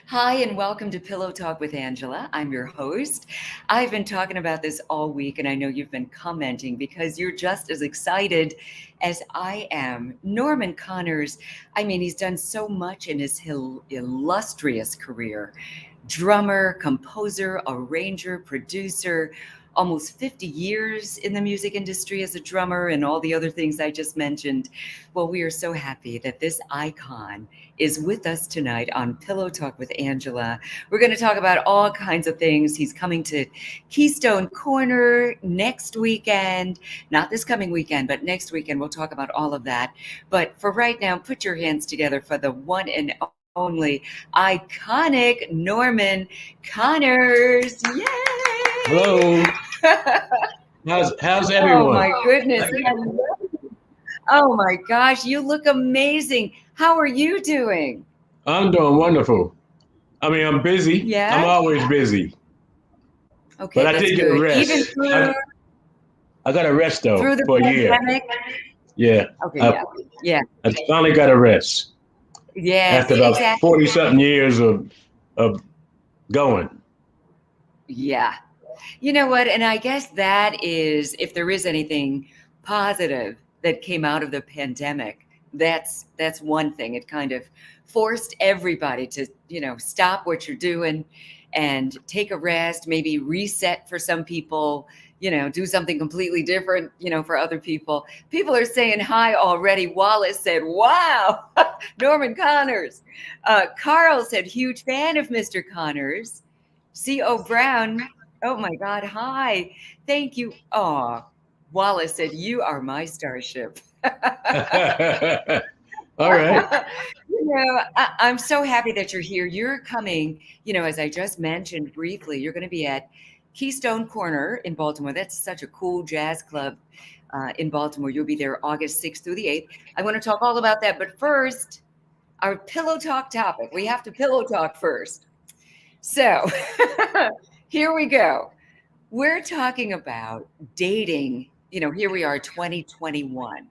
Hi, and welcome to Pillow Talk with Angela. I'm your host. I've been talking about this all week, and I know you've been commenting because you're just as excited as I am. Norman Connors, I mean, he's done so much in his illustrious career: drummer, composer, arranger, producer. Almost 50 years in the music industry as a drummer and all the other things I just mentioned. Well, we are so happy that this icon is with us tonight on Pillow Talk with Angela. We're going to talk about all kinds of things. He's coming to Keystone Corner next weekend, not this coming weekend, but next weekend. We'll talk about all of that. But for right now, put your hands together for the one and only iconic Norman Connors. Yay! Hello. How's Oh everyone? my goodness. Oh my gosh, you look amazing. How are you doing? I'm doing wonderful. I mean, I'm busy. I'm Yeah? always busy, but Okay, I that's did get a good. Even rest. I got a rest though through the for a year. pandemic? Yeah, Okay, I, yeah. Yeah. I finally got a rest Yes, after about exactly. 40 something years of going. Yeah. You know what? And I guess that is, if there is anything positive that came out of the pandemic, that's one thing. It kind of forced everybody to, stop what you're doing and take a rest, maybe reset for some people, do something completely different, for other people. People are saying hi already. Wallace said, "Wow, Norman Connors." Carl said, "Huge fan of Mr. Connors." C.O. Brown, oh my God, hi. Thank you. Oh, Wallace said, "You are my starship." All right. I'm so happy that you're here. You're coming, as I just mentioned briefly, you're going to be at Keystone Corner in Baltimore. That's such a cool jazz club in Baltimore. You'll be there August 6th through the 8th. I want to talk all about that. But first, our pillow talk topic. We have to pillow talk first. So here we go. We're talking about dating. Here we are, 2021.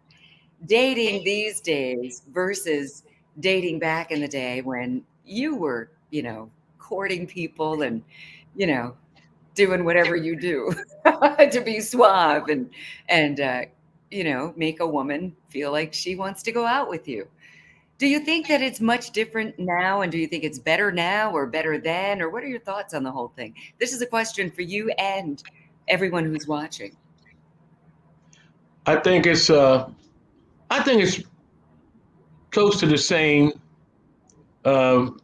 Dating these days versus dating back in the day when you were, courting people and, you know, doing whatever you do to be suave and make a woman feel like she wants to go out with you. Do you think that it's much different now, and do you think it's better now or better then, or what are your thoughts on the whole thing? This is a question for you and everyone who's watching. I think it's uh, I think it's close to the same, um,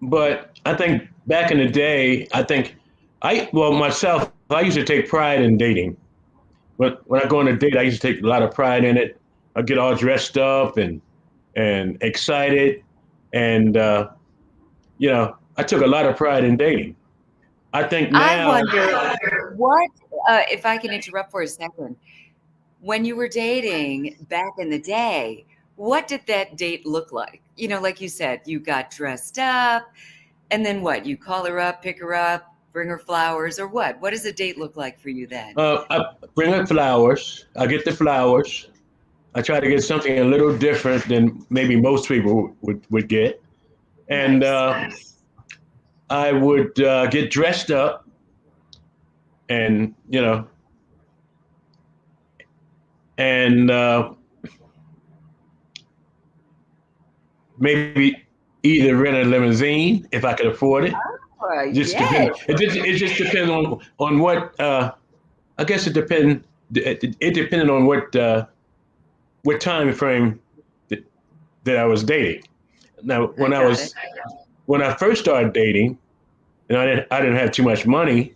but I think back in the day, myself, I used to take pride in dating. But when I go on a date, I used to take a lot of pride in it. I get all dressed up and excited, and I took a lot of pride in dating. I think I now, wonder what, if I can interrupt for a second, when you were dating back in the day, what did that date look like? Like you said, you got dressed up, and then what? You call her up, pick her up, bring her flowers, or what? What does a date look like for you then? I bring her flowers. I get the flowers. I try to get something a little different than maybe most people would get, and Nice. I would get dressed up and and maybe either rent a limousine if I could afford it. Just depend. Yes. It just depends on what. I guess it depend. It depended on what time frame that, that I was dating. Now, I got it. when I first started dating, and I didn't have too much money.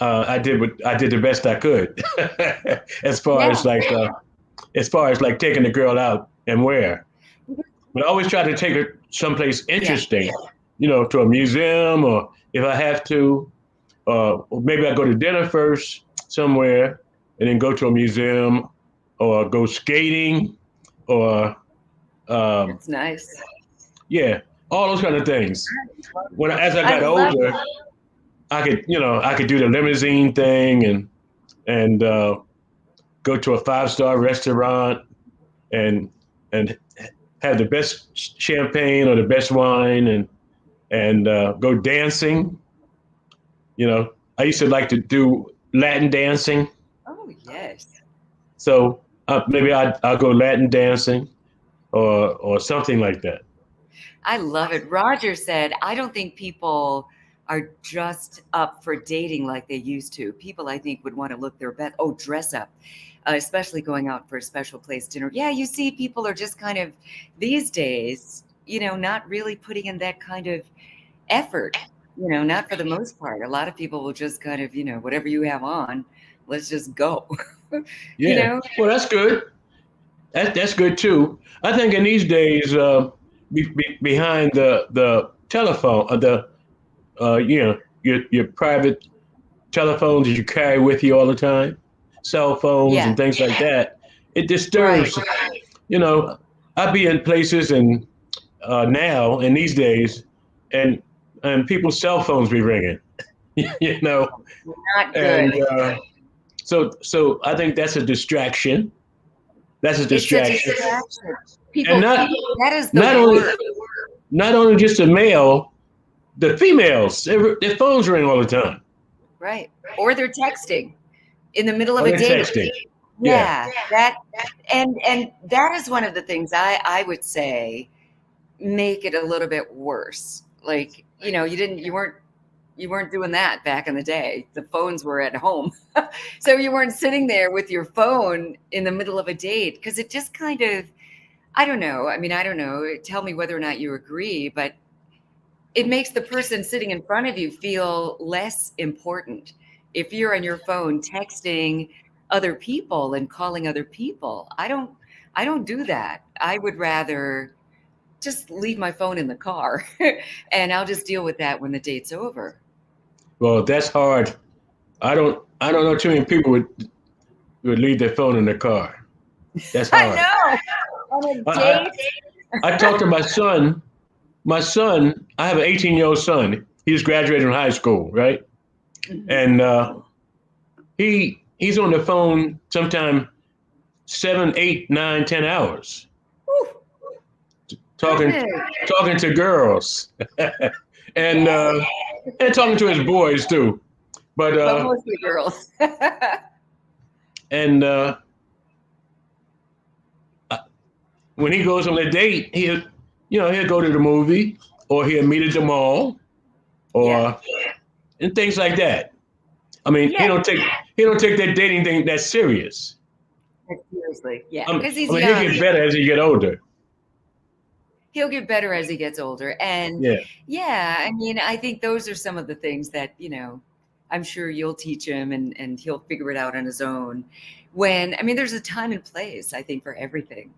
I did the best I could, as far Yeah. as like taking the girl out and where. But I always try to take her someplace Yeah. interesting, to a museum, or if I have to, or maybe I go to dinner first somewhere and then go to a museum or go skating or um, That's nice. yeah, all those kind of things. As I I got love it. older, I could do the limousine thing and go to a 5-star restaurant and and have the best champagne or the best wine and go dancing. I used to like to do Latin dancing. Oh, yes. So maybe I'll go Latin dancing or something like that. I love it. Roger said, I don't think people are just up for dating like they used to. People, I think, would want to look their best. Oh, dress up, especially going out for a special place dinner. Yeah, you see, people are just kind of these days, not really putting in that kind of effort, not for the most part. A lot of people will just kind of, whatever you have on, let's just go, you Yeah. know? Well, that's good. That's good too. I think in these days, behind the telephone, your private telephones that you carry with you all the time, cell phones Yeah, and things like that, it right. disturbs. You know, I'd be in places and now in these days, and people's cell phones be ringing. you know, Not and good. so I think that's a distraction. That's a It's a distraction, distraction. and People, that is the not only word. not only just the male, the females, their phones ring all the time. Right. Or they're texting in the middle of Or a they're date. texting. Yeah. Yeah, that and that is one of the things I would say make it a little bit worse. Like, you weren't doing that back in the day. The phones were at home. So you weren't sitting there with your phone in the middle of a date because it just kind of, I don't know. I mean, I don't know. Tell me whether or not you agree, but it makes the person sitting in front of you feel less important. If you're on your phone texting other people and calling other people, I don't do that. I would rather just leave my phone in the car and I'll just deal with that when the date's over. Well, that's hard. I don't know too many people would leave their phone in their car. That's I hard. know. On a I I, date. I talked to my son. My son, I have an 18-year-old son. He just graduated from high school, right? Mhm. And he's on the phone sometime 7, 8, 9, 10 hours Whew, talking goodness. talking to girls and Yes. talking to his boys too. But But mostly girls. and when he goes on a date, he'll go to the movie or he'll meet at the mall Yeah. or and things like that. I mean, he Yeah. don't take he don't take that dating thing that serious. Seriously. Yeah. I Because he's mean, he'll young. get better as he get older. He'll get better as he gets older. And Yeah, yeah, I mean, I think those are some of the things that, I'm sure you'll teach him and he'll figure it out on his own. I mean, there's a time and place, I think, for everything.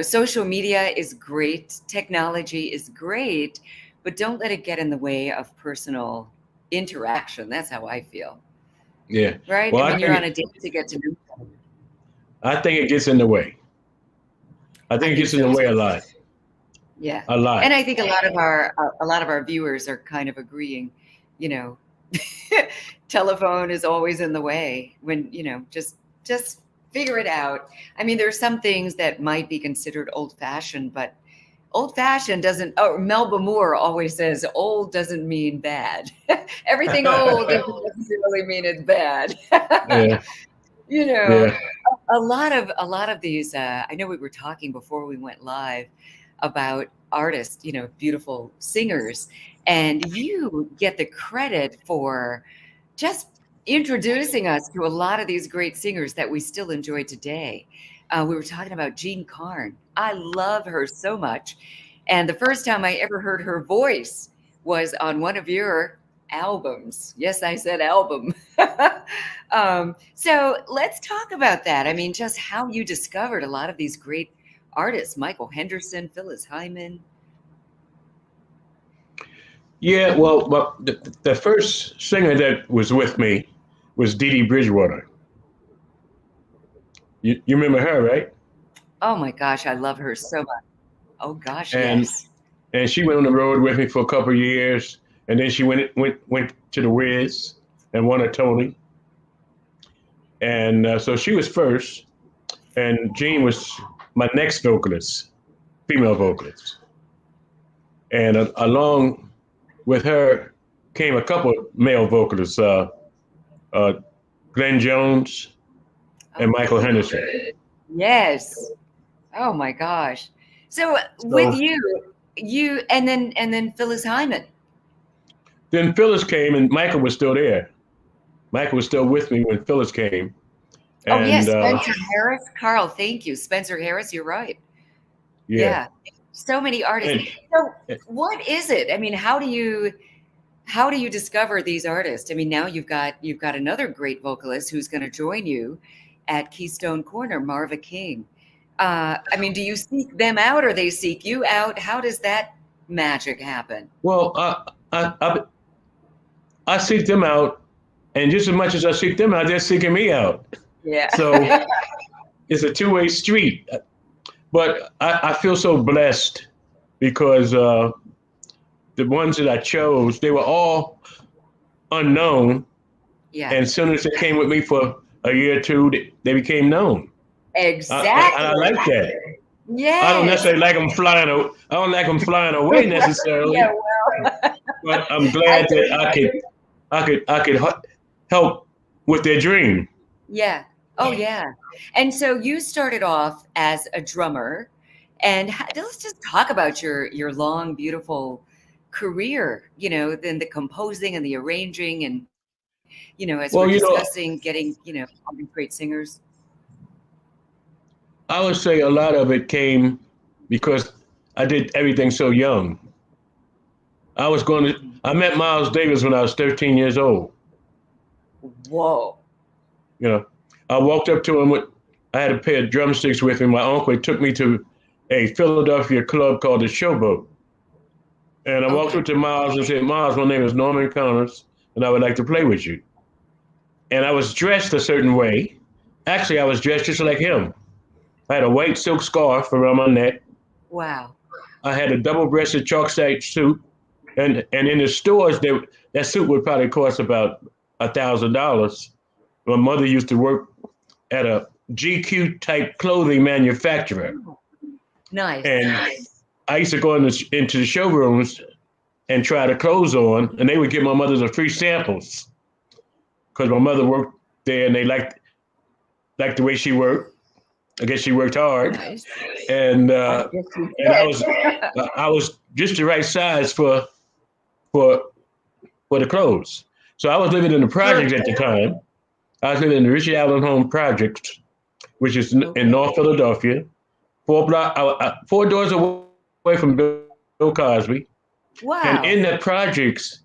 Social media is great, technology is great, but don't let it get in the way of personal interaction. That's how I feel. yeah. Right? I Well, mean, you're on a date to get to know them. I think it gets in the way. I I think it think gets in so the way too. a lot, Yeah. a lot. And I think a lot of our viewers are kind of agreeing, you know, telephone is always in the way when, just figure it out. I mean, there are some things that might be considered old fashioned, but old fashioned doesn't, oh, Melba Moore always says old doesn't mean bad. Everything old doesn't necessarily mean it's bad. Yeah, you know, yeah, a lot of these, I know we were talking before we went live about artists, beautiful singers, and you get the credit for just introducing us to a lot of these great singers that we still enjoy today. We were talking about Jean Carn. I love her so much. And the first time I ever heard her voice was on one of your albums. Yes, I said album. So let's talk about that. I mean, just how you discovered a lot of these great artists, Michael Henderson, Phyllis Hyman. yeah. Well, the first singer that was with me was Dee Dee Bridgewater. You remember her, right? Oh my gosh, I love her so much. Oh gosh, And yes. she went on the road with me for a couple of years, and then she went to the Wiz and won a Tony, and so she was first, and Jean was my next vocalist, female vocalist, and along. with her came a couple of male vocalists, uh, Glenn Jones and Michael Okay. Henderson. Yes. Oh my gosh. So with So you and then Phyllis Hyman. then Phyllis came, and Michael was still there. Michael was still with me when Phyllis came, Oh yes, and Spencer Harris. Carl, thank you. Spencer Harris, you're right. yeah, Yeah. So many artists. and So what is it? I mean, how do you discover these artists? I mean, now you've got another great vocalist who's going to join you at Keystone Corner, Marva King. I mean, do you seek them out or they seek you out? How does that magic happen? well, I seek them out, and just as much as I seek them out, they're seeking me out. So Yeah. it's a two-way street. But I feel so blessed because the ones that I chose, they were all unknown, Yeah. and as soon as they came with me for a year or two, they became known. And I like Exactly. that. I don't Yes. necessarily like them flying. I don't like them flying away necessarily, Yeah, well, but I'm I glad can that I could help with their dream. Yeah. Oh, yeah. And so you started off as a drummer, and let's just talk about your long, beautiful career. Then the composing and the arranging, and as we're Well, discussing, getting all these great singers. I would say a lot of it came because I did everything so young. I met Miles Davis when I was 13 years old. Whoa. You know, I walked up to him I had a pair of drumsticks with me. My uncle took me to a Philadelphia club called the Showboat. And I walked Okay. up to Miles and said, Miles, my name is Norman Connors, and I would like to play with you. And I was dressed a certain way. Actually, I was dressed just like him. I had a white silk scarf around my neck. Wow. I had a double-breasted chalk stack suit. And in the stores, that suit would probably cost about $1,000. My mother used to work at a GQ type clothing manufacturer. Nice. And I used to go into the showrooms and try the clothes on, and they would give my mother the free samples because my mother worked there and they liked the way she worked. I guess she worked hard, Nice. and I guess you and did. I was just the right size for the clothes. So I was living in the projects at the Perfect. time. I was living in the Richard Allen Home Projects, which is in Okay. North Philadelphia, 4 doors away from Bill Cosby. And Wow. in the projects,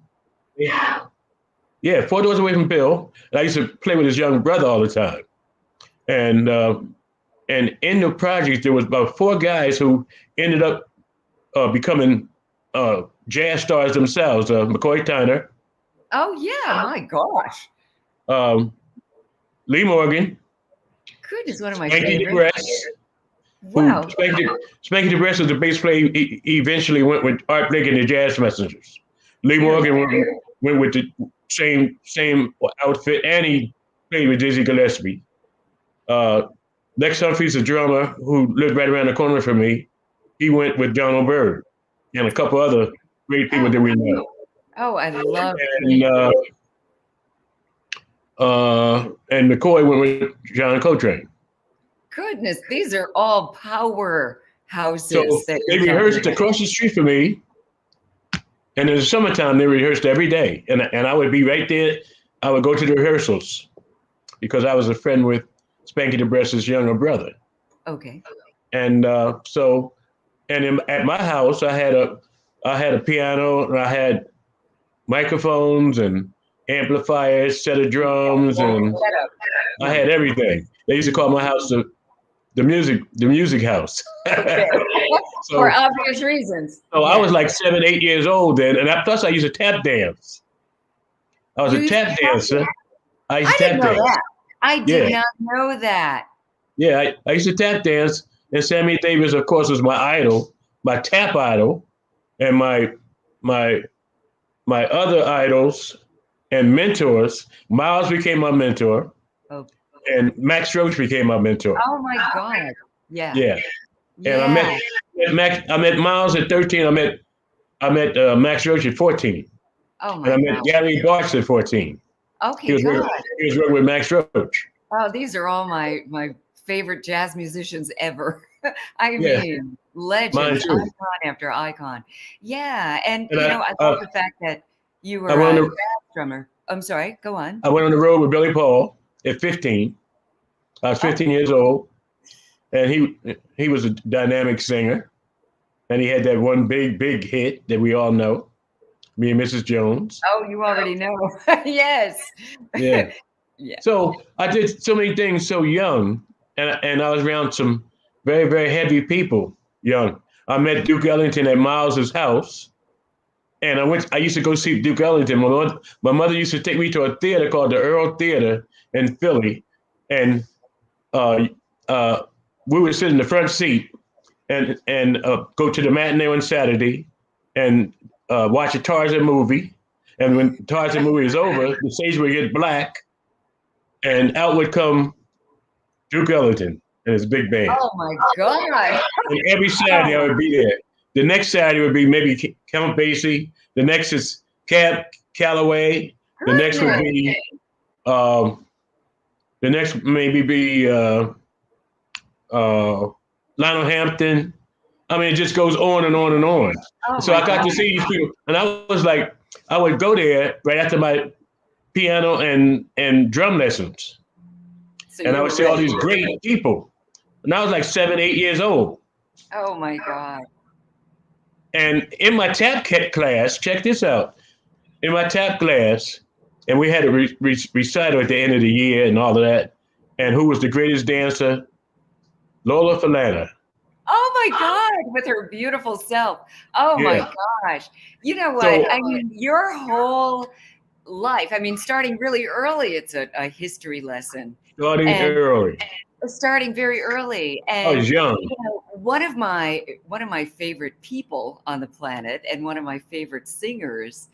yeah, 4 doors away from Bill. And I used to play with his young brother all the time. And in the projects, there was about 4 guys who ended up becoming jazz stars themselves. McCoy Tyner, Oh yeah. My gosh. um, Lee Morgan, Goodness, one of my Spanky favorites. DeBress, who Wow. Spanky DeBress was the bass player. He eventually went with Art Blakey and the Jazz Messengers. Lee Really? Morgan went with the same outfit, and he played with Dizzy Gillespie. Uh, Lex Humphreys, the drummer who lived right around the corner from me, he went with John O'Byrne and a couple other great people Oh, that we know. oh, I love And and McCoy went with John Coltrane. goodness. These are all So powerhouses that they you're talking rehearsed about. across the street from me, and in the summertime they rehearsed every day, and I would be right there. I would go to the rehearsals because I was a friend with Spanky DeBress's younger brother, Okay. and at my house I had a piano and I had microphones and amplifiers, set of drums, and Shut up. I No. had everything. They used to call my house the music house. Okay. For so obvious reasons. so I was Yeah. like 7, 8 years old then, and plus I used to tap dance. I was You a used to tap dancer. I used I to didn't tap know dance. that. I did Yeah, not know that. yeah. I used to tap dance, and Sammy Davis, of course, was my idol, my tap idol, and my my other idols and mentors. Miles became my mentor, Oh, and Max Roach became my mentor. oh my God. Yeah. Yeah, and Yeah. I met Miles at 13. I met Max Roach at 14. Oh And my I met God. Gary Bartz at 14. He Okay, was good. working, he was working with Max Roach. Oh, these are all my favorite jazz musicians ever. I Yeah, mean, mine legends, too. icon after icon. Yeah, and And I love the fact that you I were went on a the jazz drummer. I'm sorry, go on. I went on the road with Billy Paul at 15. I was Oh, 15 years old, and he was a dynamic singer, and he had that one big hit that we all know, Me and Mrs. Jones. oh, you already know. Yes. Yeah. Yeah. So I did so many things so young, and I was around some very heavy people young. I met Duke Ellington at Miles's house, and I used to go see Duke Ellington. My mother used to take me to a theater called the Earl Theater in Philly, and uh, uh, we would sit in the front seat and go to the matinee on Saturday and watch a Tarzan movie. And when Tarzan movie is over, the stage would get black, and out would come Duke Ellington and his big band. Oh my God. And every Saturday I Oh, would be there. The next Saturday would be maybe Count Basie. The next is Cab Calloway. The next would goodness. be um, the next maybe be uh, Lionel Hampton. I mean, it just goes on and on and on. Oh So my I got God. to see these people, and I was like, I would go there right after my piano and drum lessons, So and I you would were see all ready. these great people. And I was like 7, 8 years old. Oh my God. And in my tap class, check this out. In my tap class, and we had a recital at the end of the year and all of that. And who was the greatest dancer? Lola Falana. Oh my God, with her beautiful self. Oh my Yeah. gosh. You know what? So I mean, your whole life, I mean, starting really early, it's a history lesson. starting And early, starting very early. I And was young. one of my favorite people on the planet and one of my favorite singers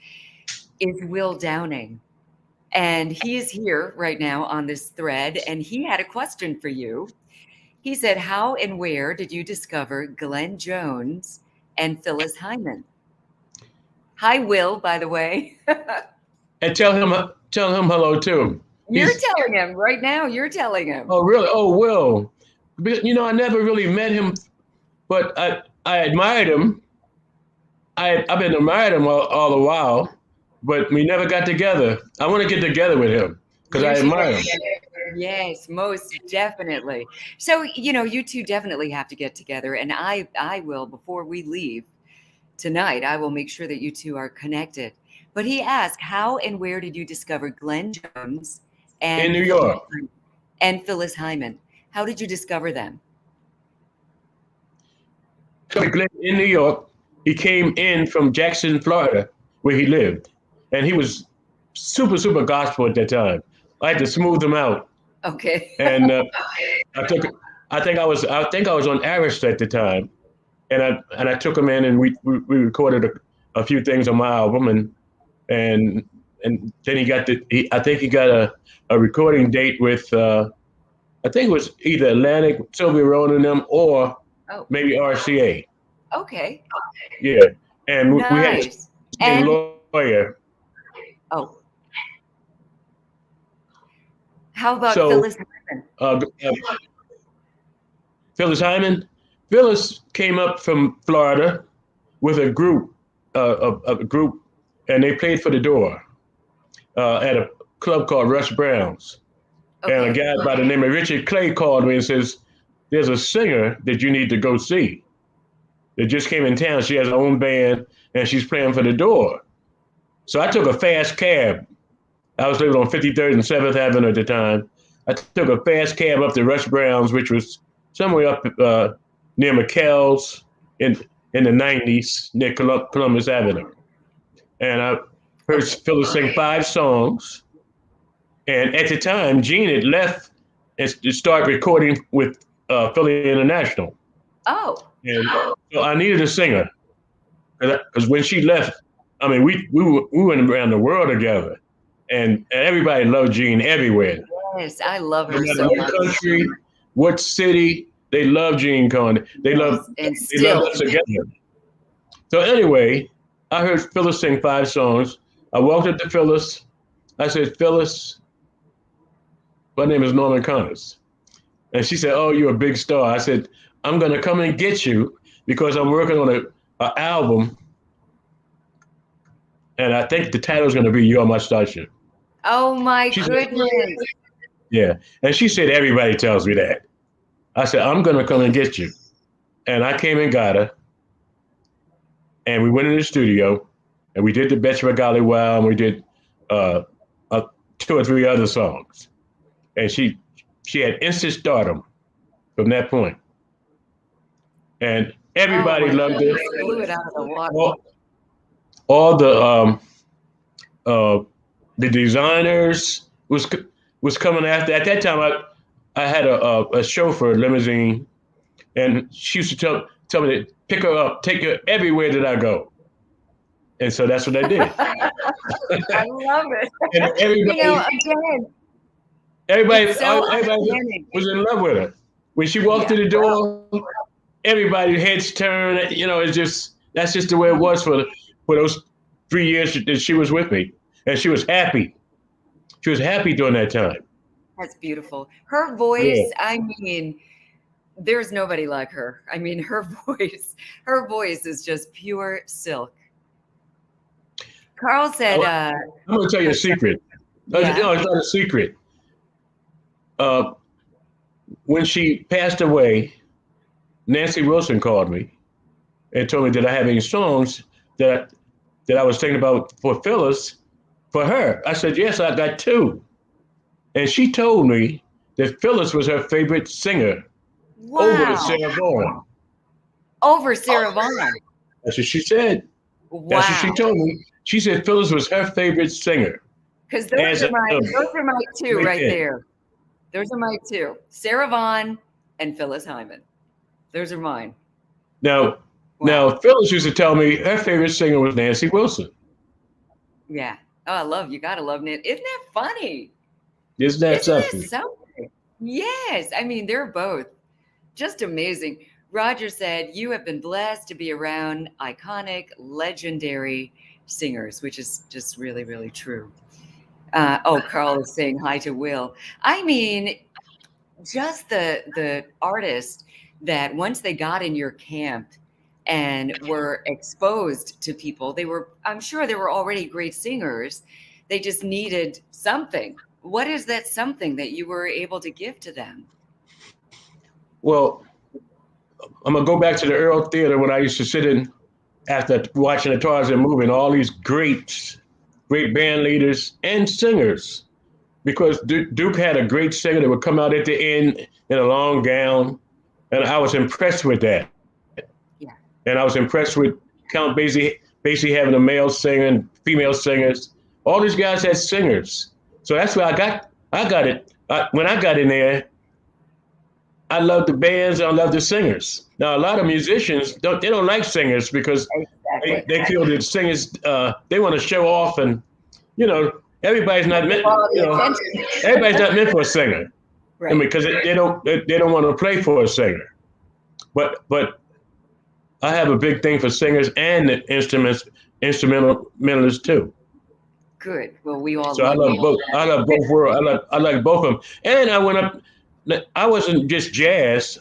is Will Downing. And he is here right now on this thread, and he had a question for you. He said, "How and where did you discover Glenn Jones and Phyllis Hyman?" Hi, Will, by the way. And tell him hello too. You're He's telling him right now. You're telling him. oh really? Oh Will. I never really met him, but I admired him. I've been admired him all the while, but we never got together. I want to get together with him because You I should get admire him. together. Yes, most definitely. So, you two definitely have to get together. And I will, before we leave tonight, I will make sure that you two are connected. But he asked, how and where did you discover Glenn Jones In and New York. Phyllis Hyman? How did you discover them? In New York, he came in from Jackson, Florida, where he lived, and he was super gospel at that time. I had to smooth him out, Okay. and I took. I think I was on Arista at the time, and I took him in, and we recorded a few things on my album, and and then I think he got a recording date with I think it was either Atlantic, Sylvia Rowland and them, or Oh, maybe RCA. okay. Yeah, and we had a Nice. singing And lawyer. oh, how about So Phyllis Hyman? Phyllis Hyman, Phyllis came up from Florida with a group, a group, and they played for the door at a club called Russ Brown's. And a Okay. guy by the name of Richard Clay called me and says, "There's a singer that you need to go see. That just came in town. She has her own band and she's playing for the door." So I took a fast cab. I was living on 53rd and 7th Avenue at the time. I took a fast cab up to Rush Brown's, which was somewhere up near McKell's in in the 90s near Columbus Avenue. And I heard Okay. Phyllis sing 5 songs. And at the time, Gene had left and started recording with Philly International. Oh, And so I needed a singer because when she left, I mean, we went around the world together, and everybody loved Gene everywhere. yes. I love No her matter so what much. country, what city, they love Gene Coney. Yes. And They loved still, us together. So anyway, I heard Phyllis sing 5 songs, I walked up to Phyllis. I said, Phyllis, my name is Norman Connors. And she said, oh, you're a big star. I said, I'm going to come and get you because I'm working on an album. And I think the title is going to be You're My Starship. Oh my She said, goodness. yeah. And she said, everybody tells me that. I said, I'm going to come and get you. And I came and got her. And we went in the studio and we did the Betcha by Golly Wow, and we did uh, 2 or 3 other songs. And she had instant stardom from that point. And Oh everybody my loved it. goodness. Blew it out of the water. All uh, the designers was coming after. At that time, I had a chauffeur limousine, and she used to tell me to pick her up, take her everywhere that I go. And so that's what I did. I love it. And Again, everybody, it's so everybody outstanding. was in love with her. When she walked through the door, everybody's heads turned. You know, that's just the way it was for those 3 years that she was with me, and she was happy. She was happy during that time. That's beautiful. Her voice, Yeah. I mean, there's nobody like her. I mean, her voice is just pure silk. Carl said, I'm going to tell you a secret. yeah. No, it's not a secret. Uh, when she passed away, Nancy Wilson called me and told me that I have any songs that I was thinking about for Phyllis for her. I said, yes, I got 2. And she told me that Phyllis was her favorite singer over Wow. Sarah Vaughan. Over Sarah Vaughan. That's what she said. That's what she Wow. told me. She said Phyllis was her favorite singer. Because those are my 2 right there. Those are my 2. Sarah Vaughan and Phyllis Hyman. Those are mine. Now, Phyllis used to tell me her favorite singer was Nancy Wilson. Yeah. Oh, you gotta love Nancy. Isn't that funny? Isn't that something? Yes. I mean, they're both just amazing. Roger said, you have been blessed to be around iconic, legendary singers, which is just really, really true. Carl is saying hi to Will. I mean, just the artists that once they got in your camp and were exposed to people, I'm sure they were already great singers. They just needed something. What is that something that you were able to give to them? Well, I'm gonna go back to the Earl Theater when I used to sit in after watching the Tarzan movie, and all these great band leaders and singers. Because Duke had a great singer that would come out at the end in a long gown, and I was impressed with that. Yeah. And I was impressed with Count Basie having a male singer and female singers. All these guys had singers, so that's why I got it. When I got in there, I love the bands and I love the singers. Now, a lot of musicians don't like singers because they feel that singers they want to show off, and everybody's not meant everybody's not meant for a singer. Right. I mean, because they don't want to play for a singer. But I have a big thing for singers and instrumentalists too. Good. Well, we all. So I love both. I love both worlds. I like both of them. And I went up. I wasn't just jazz.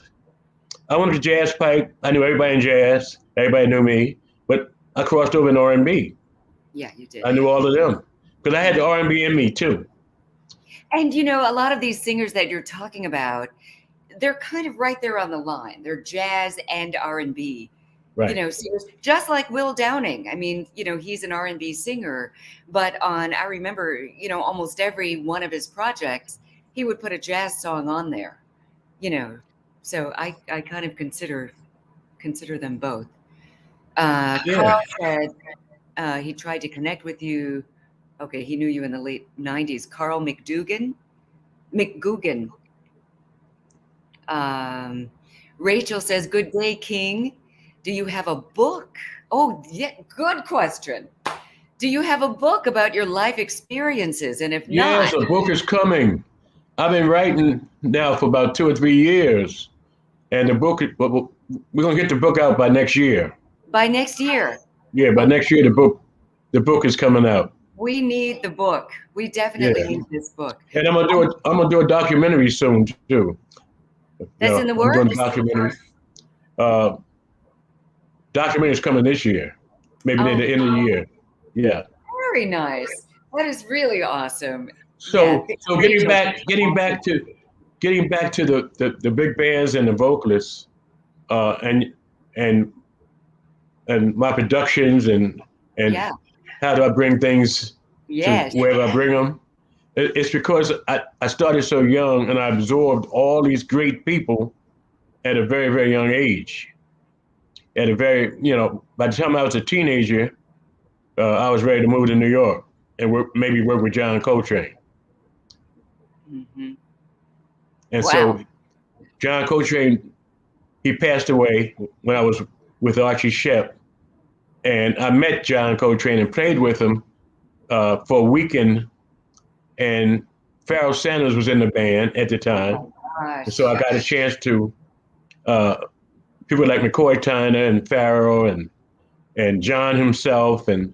I went to jazz pipe. I knew everybody in jazz. Everybody knew me. But I crossed over in R&B. Yeah, you did. I knew all of them because I had the R&B in me too. And a lot of these singers that you're talking about, they're kind of right there on the line. They're jazz and R&B. Right. Singers, just like Will Downing. I mean, he's an R&B singer, but I remember, almost every one of his projects, he would put a jazz song on there, so I kind of consider them both. Carl said he tried to connect with you. Okay, he knew you in the late 90s. Carl McGugan. Rachel says, good day, King. Do you have a book? Oh, yeah, good question. Do you have a book about your life experiences? And if not... Yes, a book is coming. I've been writing now for about 2 or 3 years. And the book, we're going to get the book out by next year. By next year? Yeah, by next year, the book is coming out. We need the book. We definitely Yeah, need this book. and I'm gonna do a documentary soon too. That's in the I'm doing works. documentaries. Uh, documentaries coming this year, maybe near Oh, the end of the year. Yeah. very nice. That is really awesome. Yeah, So Rachel. getting back to the big bands and the vocalists, uh, and and and my productions and Yeah. how do I bring things to Yes. wherever I bring them. It's because I started so young and I absorbed all these great people at a very, very young age. At a very, by the time I was a teenager, I was ready to move to New York and maybe work with John Coltrane. Hmm. And Wow. so John Coltrane, he passed away when I was with Archie Shepp. And I met John Coltrane and played with him for a weekend. And Pharoah Sanders was in the band at the time. And so Gosh. I got a chance to, uh, people like McCoy Tyner and Pharoah and John himself and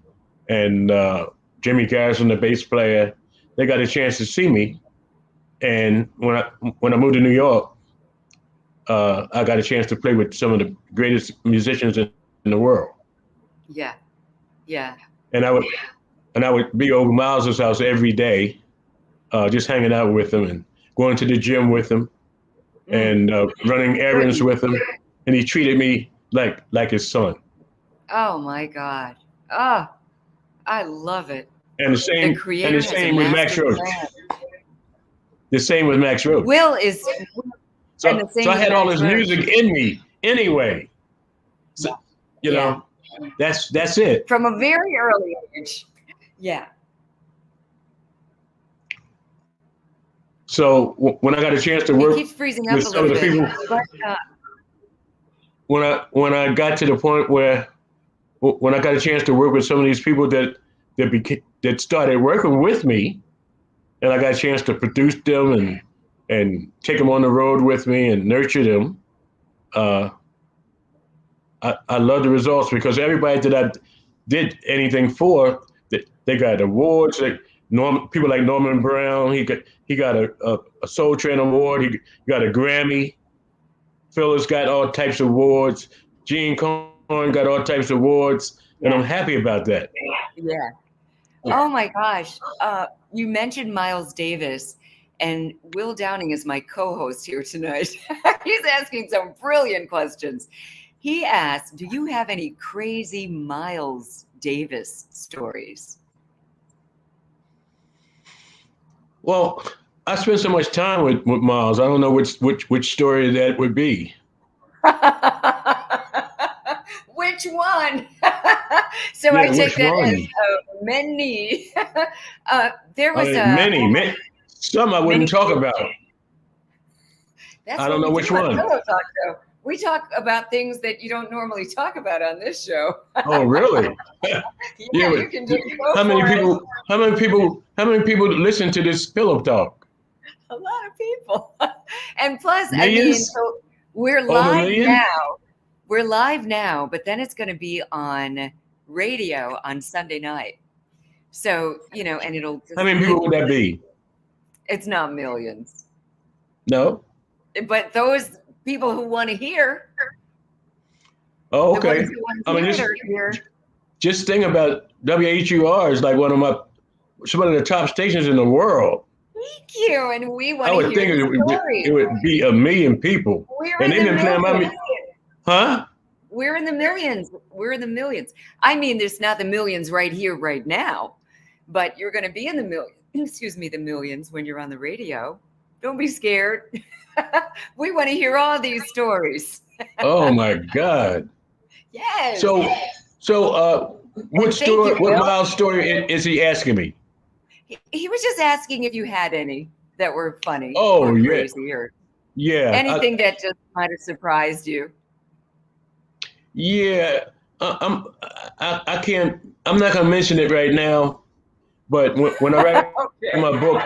Jimmy Garrison, the bass player, they got a chance to see me. And when I moved to New York, I got a chance to play with some of the greatest musicians in the world. Yeah. Yeah. And I would be over Miles's house every day, just hanging out with him and going to the gym with him Mm. and running errands Goodness. with him. And he treated me like his son. Oh my God. Oh, I love it. And the The same and the creator has a same with Max master Roach. plan. The same with Max Roach. Will is, and the So same I with had all Max this Roach. music in me anyway. So, you Yeah. know, that's it. From a very early age. Yeah. So when I got a chance to It work keeps freezing up with a some of little the bit. people, But when I got to the point where when I got a chance to work with some of these people that started working with me, and I got a chance to produce them and take them on the road with me and nurture them. Uh, I love the results because everybody that I did anything for, they got awards. People like Norman Brown, he got a Soul Train award. He got a Grammy. Phyllis got all types of awards. Gene Cohen got all types of awards, and I'm yeah. happy about that. Yeah. Oh my gosh. You mentioned Miles Davis, and Will Downing is my co host here tonight. He's asking some brilliant questions. He asked, do you have any crazy Miles Davis stories? Well, I spent so much time with Miles. I don't know which story that would be. Which one? So I Yeah, take which that as one? many. There I was mean, a many. Some I wouldn't many. talk about. That's I what don't we know do which on one. Pillow Talk Show. We talk about things that you don't normally talk about on this show. Oh, really? Yeah, Yeah, you can just go how many for it. people? How many people listen to this pillow talk? A lot of people. And plus, I mean, Millions? so we're Over a live million? now. We're live now, but then it's going to be on radio on Sunday night. So, and it'll How just many live. people would that be? It's not millions, No. but those people who want to hear, Oh, the okay. ones who want to I mean, hear it are here. just think about WHUR is like some of the top stations in the world. Thank you. And we I want to would hear think the it stories. would be a million people, We're and in they've the been playing my millions. huh? We're in the millions. We're in the millions. I mean, there's not the millions right here, right now, but you're going to be in the millions. Excuse me, the millions when you're on the radio. Don't be scared. We want to hear all these stories. Oh my God! Yes. So what And thank story? you, What Will. Miles story is he asking me? He was just asking if you had any that were funny Oh or yeah, crazy or yeah, anything that just might have surprised you. yeah. I can't. I'm not gonna mention it right now. But when I write my book,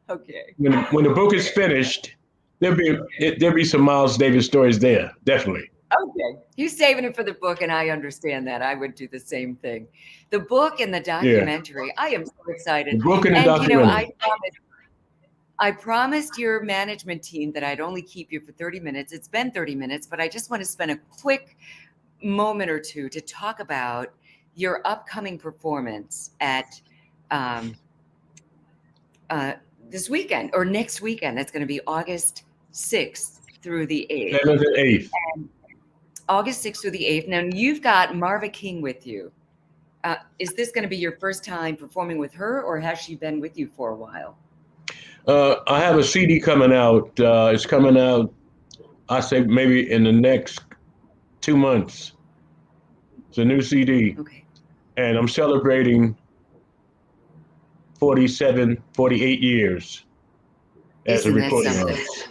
Okay. Okay. when the book is finished, there'll be some Miles Davis stories there, definitely. Okay. You saving it for the book, and I understand that. I would do the same thing. The book and the Yeah, documentary, I am so the excited. book and the And documentary. I promised your management team that I'd only keep you for 30 minutes. It's been 30 minutes, but I just want to spend a quick moment or two to talk about your upcoming performance at um, uh, this weekend or next weekend. That's going to be August 6th through the 8th. 7th and 8th. August 6th through the 8th. Now, you've got Marva King with you. Is this going to be your first time performing with her, or has she been with you for a while? I have a CD coming out. It's coming out, I say maybe in the next 2 months. It's a new CD. Okay. And I'm celebrating 47, 48 years as a Isn't that recording something? artist.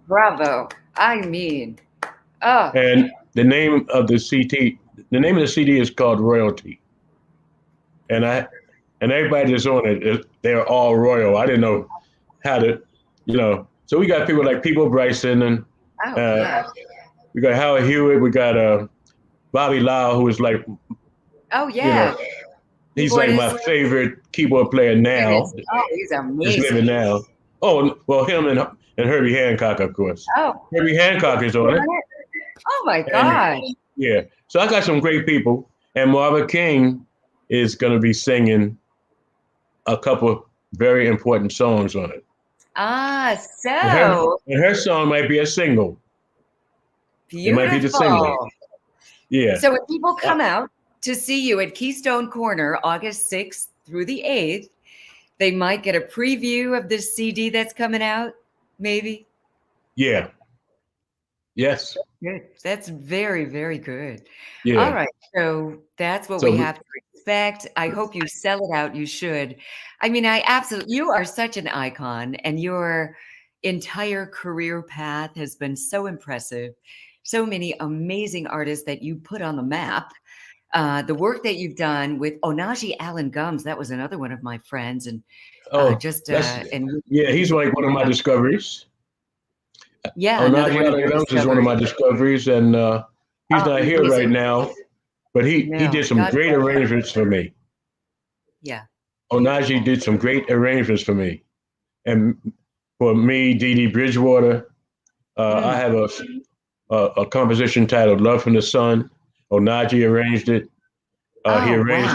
Bravo. I mean, oh, And the name of the CD is called Royalty. And everybody that's on it, they're all royal. I didn't know how to, So we got people like People Bryson, and oh, yeah. we got Howard Hewitt. We got Bobby Lau, who is like, Oh, yeah. he's like my favorite keyboard player now. Oh, he's Is living amazing. now. Oh, well, him and Herbie Hancock, of course. Oh, Herbie Hancock is on it. oh my And gosh. yeah, so I got some great people. And Marva King is going to be singing a couple very important songs on it. Ah, And her, so and her song might be a single. It might be the single. beautiful. Yeah. So when people come out to see you at Keystone Corner, August 6th through the 8th, they might get a preview of this CD that's coming out, maybe? Yeah. Yes. Good. That's very, very good. All Yeah. right. So that's what we So have to expect. I hope you sell it out. You should. I mean, you are such an icon, and your entire career path has been so impressive. So many amazing artists that you put on the map. The work that you've done with Onaji Allen Gums, that was another one of my friends, and oh, just that's and yeah. He's like one of my discoveries. yeah, another Onaji one of Allen your Gums is one of my discoveries. discoveries, and he's Oh, not here right amazing. now, but he No, did some God great bless. arrangements for me. Yeah, Onaji beautiful. did some great arrangements for me, and for me, Dee Dee Bridgewater. I Mm. have a composition titled "Love from the Sun." Onaji arranged it. He Oh, arranged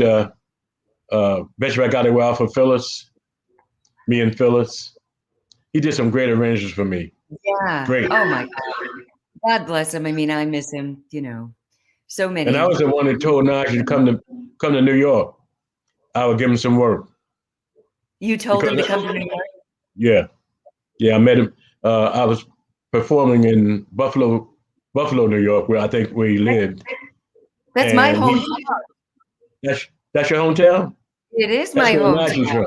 wow. "Bet You I Got It Well" for Phyllis, me and Phyllis. He did some great arrangements for me. Yeah. Great. Oh my God bless him. I mean, I miss him, so And I many. was the one that told Najee to come to New York. I would give him some work You told him to because come to New York? yeah, I met him. I was performing in Buffalo, New York, where he lived, That's my and hometown. that's your hometown. It is That's my where hometown. Najee's from.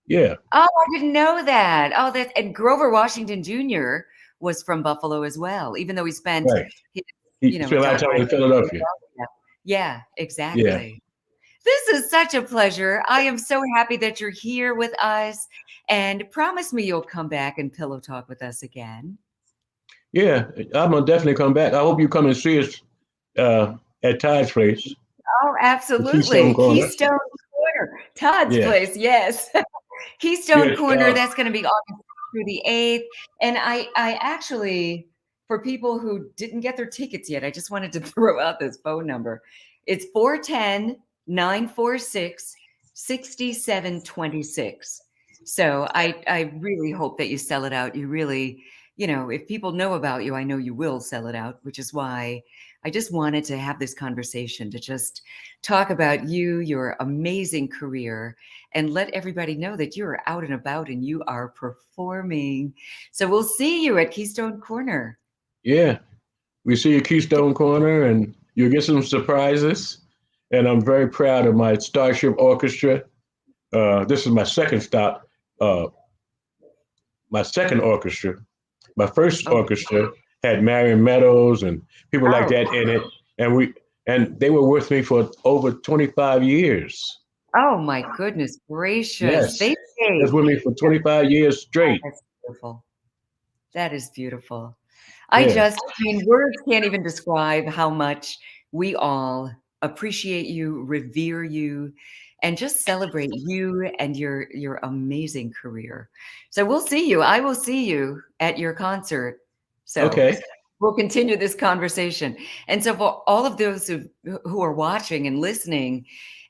Yeah, Oh, I didn't know that. Oh, and Grover Washington Jr. was from Buffalo as well, even though he spent right. his, He spent a lot of adult time life in in Philadelphia. Philadelphia. Yeah, Yeah, exactly. This is such a pleasure. I am so happy that you're here with us, and promise me you'll come back and pillow talk with us again. yeah. I'm gonna definitely come back. I hope you come and see us at Todd's place, Oh, the Keystone absolutely. Corner. Keystone Corner, Todd's Yeah, place. Yes. Keystone yes. Corner, that's going to be August through the 8th. And I actually, for people who didn't get their tickets yet, I just wanted to throw out this phone number. It's 410-946-6726. So I really hope that you sell it out. You really, if people know about you, I know you will sell it out, which is why I just wanted to have this conversation to just talk about you, your amazing career, and let everybody know that you're out and about and you are performing. So we'll see you at Keystone Corner. Yeah. We see you Keystone Corner, and you'll get some surprises. And I'm very proud of my Starship Orchestra. This is my second stop, my second orchestra. My first Oh, orchestra had Marion Meadows and people like oh, that in it, and they were with me for over 25 years. oh my goodness gracious. Yes, They that's say with me for 25 years straight. that's beautiful. That is beautiful. Yeah. I mean, words can't even describe how much we all appreciate you, revere you, and just celebrate you and your amazing career. So we'll see you. I will see you at your concert. So Okay. we'll continue this conversation. And so for all of those who are watching and listening,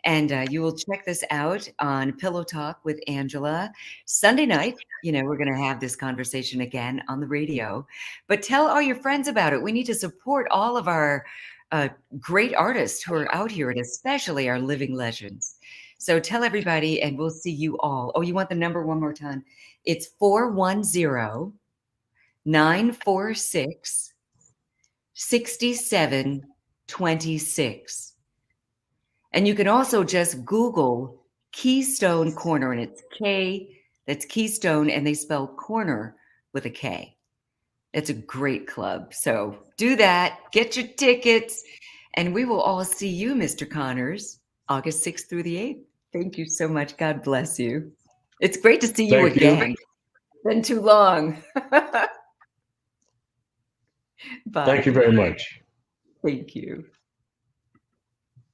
and you will check this out on Pillow Talk with Angela Sunday night. You know, we're going to have this conversation again on the radio, but tell all your friends about it. We need to support all of our uh, great artists who are out here, and especially our living legends. So tell everybody, and we'll see you all. Oh, you want the number one more time? It's 410 946 6726. And you can also just Google Keystone Corner, and it's K, that's Keystone, and they spell corner with a K. It's a great club. So do that, get your tickets, and we will all see you, Mr. Connors, August 6th through the 8th. Thank you so much. God bless you. It's great to see you Thank you. again. Been too long. Thank Bye. you very much. Thank you.